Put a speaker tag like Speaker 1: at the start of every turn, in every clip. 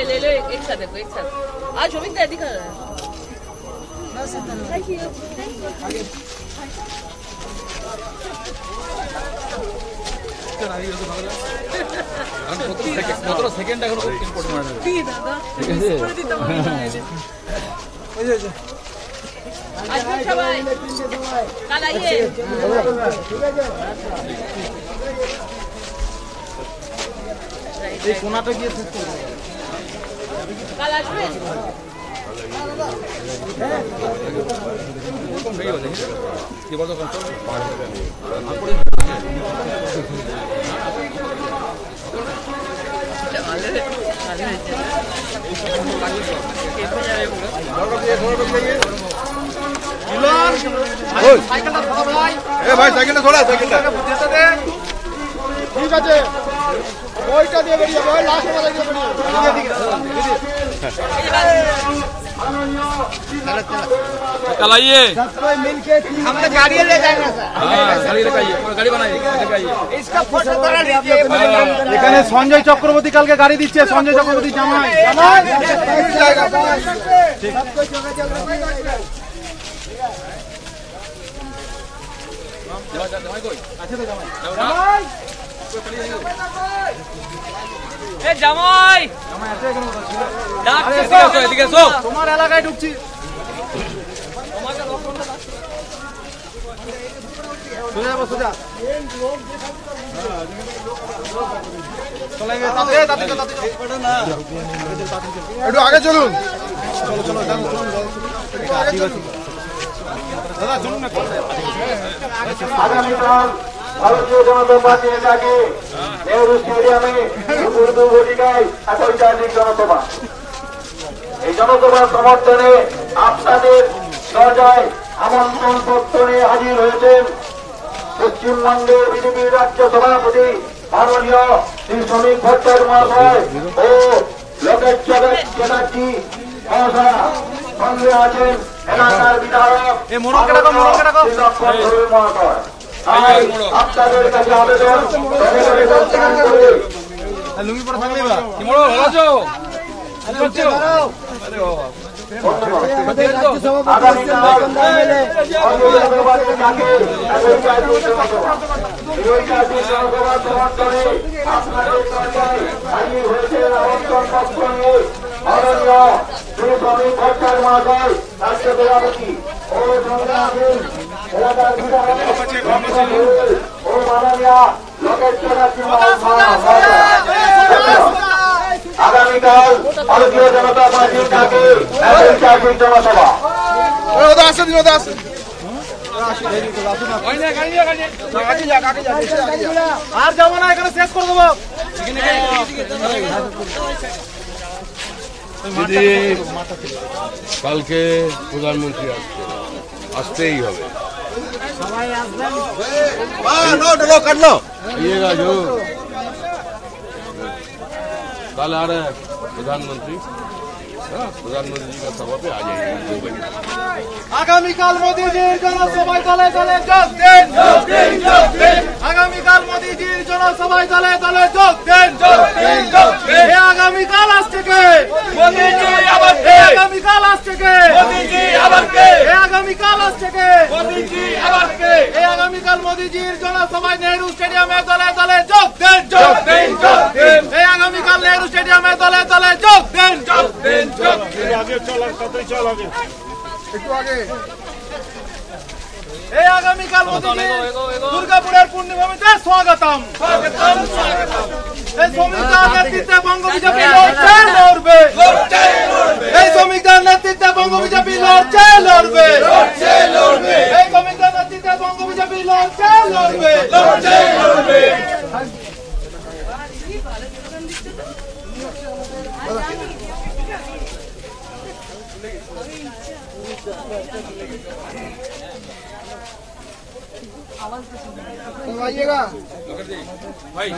Speaker 1: ले लो एक साथ देखो एक साथ आज शोभिक दा दिखा थैंक यू
Speaker 2: কত সেকেন্ড এখন ইম্পোর্ট করে নেবে
Speaker 1: ঠিক দাদা করে দিতে পারি ওই যে আসুন সবাই কাল আইয়ে ঠিক আছে
Speaker 2: এই কোনাটা গিয়ে শেষ করব
Speaker 1: কাল আসবেন
Speaker 2: এরকম হয়ে গেছে কি বলতো কন্ট্রোল
Speaker 3: ভাই সাইকেলটা ধরা সাইকেলটা ঠিক আছে ওইটা দিয়ে বেরিয়ে যাবে ওই লাস্ট ওটা দিয়ে বেরিয়ে
Speaker 2: चलाइए
Speaker 3: कोई मिलके हम तो गाड़ी ले जाएंगे सर
Speaker 2: गाड़ी लगाइए गाड़ी बनाइए लगाइए
Speaker 3: इसका फोटो करा लीजिए এখানে সঞ্জয় চক্রবর্তী কালকে গাড়ি দিচ্ছে সঞ্জয় চক্রবর্তী জামাই জায়গা ঠিক সব কোই জগা চল
Speaker 2: জামাই কই
Speaker 3: আছে তো জামাই
Speaker 2: জামাই
Speaker 1: এ জামাই
Speaker 3: জামাই আছে এখানে
Speaker 1: ডাকছে
Speaker 2: এদিকে এসো
Speaker 3: তোমার এলাকায় ঢুকছি সোজা যাবো সোজা চলেঙ্গে তাতে একটু আগে চলুন চলো চলো দাদা চলুন না
Speaker 4: আগামীকাল ভারতীয় জনতা পার্টি নেতাকে নেহরু স্টেডিয়ামে উর্দু ভূমিকায় এক ঐতিহাসিক জনসভা এই জনসভার সমর্থনে আপনাদের দরজায় আমন্ত্রণ পত্র নিয়ে হাজির হয়েছেন পশ্চিমবঙ্গের বিজেপির রাজ্য সভাপতি মাননীয় শ্রী শ্রমিক ভট্টাচার্য মহাশয় ও লোকেশ চ্যাটার্জি মহাশয় সঙ্গে আছেন এলাকার বিধায়ক শ্রী লক্ষ্মণ ধরুন মহাশয় আপনাদের কাছে আবেদন
Speaker 3: লুঙ্গি পরে থাকলে বা
Speaker 2: কি মোড়ো ভালো আছো
Speaker 4: আগামীকাল ভারতীয় জনতা পার্টির ডাকে ঐতিহাসিক জনসভা
Speaker 3: আর যাবো না এখানে শেষ করে দেবো
Speaker 5: কালকে প্রধানমন্ত্রী আসতেই হবে
Speaker 3: সবাই আসবেন
Speaker 5: काटलो आइएगा जो कल आ रहे हैं प्रधानमंत्री प्रधानमंत्री जी का सभा पे आ जाइए 2 बजे
Speaker 3: আগামীকাল মোদিজির জনসভায় দলে দলে যোগ দেন আগামীকাল মোদিজির জনসভায় দলে দলে যোগ দেন এই আগামীকাল আসছে কে মোদিজি আবার কে আগামীকাল আসছে কে মোদিজি আবার কে এই আগামীকাল আসছে কে মোদিজি আবার কে এই আগামীকাল মোদিজির জনসভায় নেহরু স্টেডিয়ামে দলে দলে যোগ দেন এই আগামীকাল নেহরু স্টেডিয়ামে দলে দলে যোগ দেন আগে চল কতই চল আগে একটু আগে এই আগামীকাল দুর্গাপুরের পূর্ণিমাতে স্বাগতম এই শ্রমিকদের নেতৃত্বে বঙ্গ বিজেপি লড়বে এই শ্রমিকদের নেতৃত্বে বঙ্গ বিজেপি লড়বে এই শ্রমিকদের নেতৃত্বে বঙ্গ বিজেপি লড়বে
Speaker 2: भाई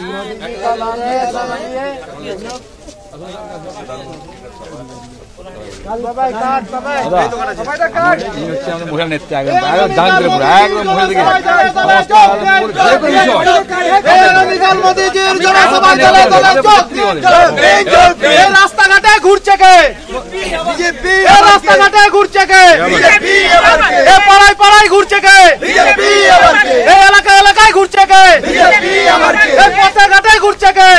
Speaker 2: মহিলা নেত্রী একদম জানতে পুরো একদম মহিলা দিকে
Speaker 3: রাস্তাঘাটে ঘুরছে কে? রাস্তাঘাটে ঘুরছে কে? পাড়ায় পাড়ায় ঘুরছে কে? এলাকায় এলাকায় ঘুরছে কে? পথে ঘাটে ঘুরছে কে?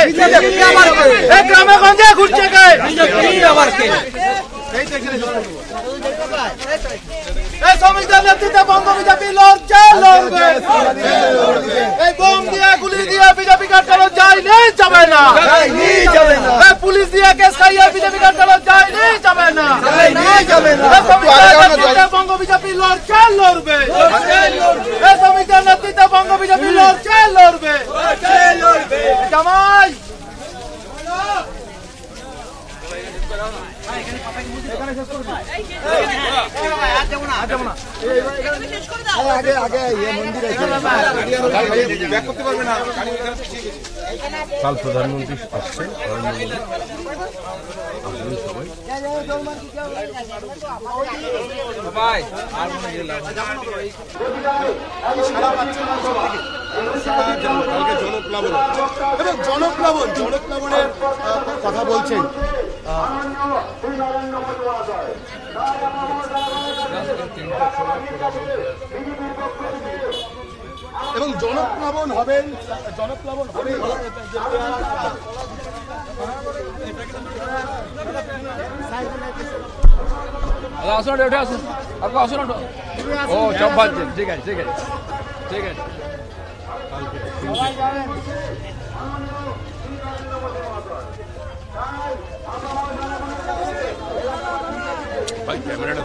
Speaker 3: গ্রামে গঞ্জে ঘুরছে কে? শ্রমিকদের নেতৃত্বে বঙ্গ বিজেপি লড়ছে, লড়বে। এই বোম দিয়ে গুলি দিয়ে বিজেপি কাজ চালানো যায়নি, যাবে না। পুলিশ দিয়ে কেস খাইয়ে বিজেপি কাজ চালানো যায়নি, যাবে না। শ্রমিকদের নেতৃত্বে বঙ্গ বিজেপি লড়ছে, লড়বে। এই শ্রমিকদের নেতৃত্বে বঙ্গ বিজেপি লড়ছে, লড়বে। জামাই
Speaker 5: কাল প্রধানমন্ত্রী আসছেন, সবাই
Speaker 3: জনপ্লাবন এবং জনপ্লাবনের কথা বলছেন। এবং জনপ্লাবন হবেন,
Speaker 2: আসুন উঠে আসুন, আপনি আসুন। ও সব ভাবছেন, ঠিক আছে ঠিক আছে ঠিক আছে।
Speaker 5: ভাই ক্যামেরাটা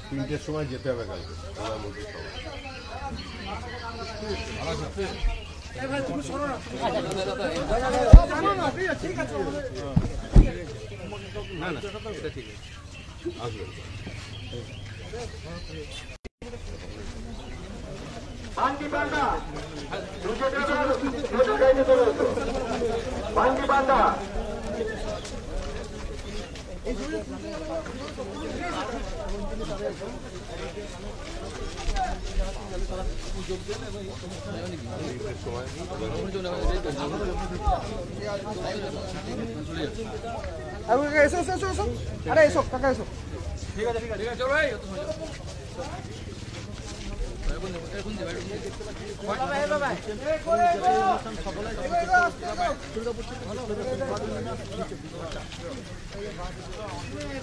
Speaker 5: তিনটের সময় যেতে হবে কালকে প্রধানমন্ত্রী
Speaker 2: না না এটা ঠিক আছে,
Speaker 5: আসবেন।
Speaker 3: আরে এসো কাকা এসো।
Speaker 2: ঠিক আছে ঠিক আছে চলো ভাই।